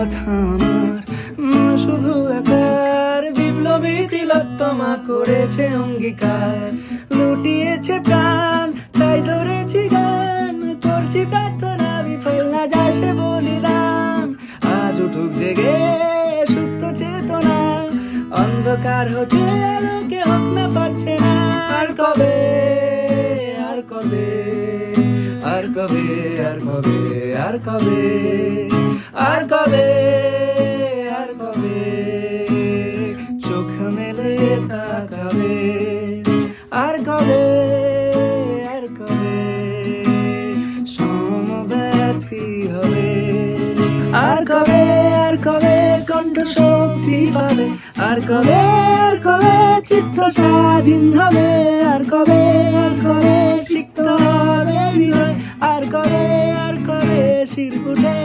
কথা আমার শুধু একার, বিপ্লবী তিলোত্তমা করেছে অঙ্গীকার, লুটিয়েছে প্রাণ তাই ধরেছি গান, করছি প্রার্থনা বিফল না যায় সে বলিদান। আজ উঠুক জেগে সুপ্ত চেতনা, অন্ধকার হতে আলোকে হোক না পাচ্ছে না। আর কবে, আর কবে, আর কবে, আর কবে, আর কবে, আর কবে, আর কবে চোখ মেলে তাকাবে? আর কবে, আর কবে সমব্যথী হবে? আর কবে, আর কবে কণ্ঠ শক্তি পাবে? আর কবে, আর কবে চিত্ত স্বাধীন হবে? আর কবে, আর কবে সিক্ত হবে হৃদয়? আর কবে, আর কবে শির ফুটে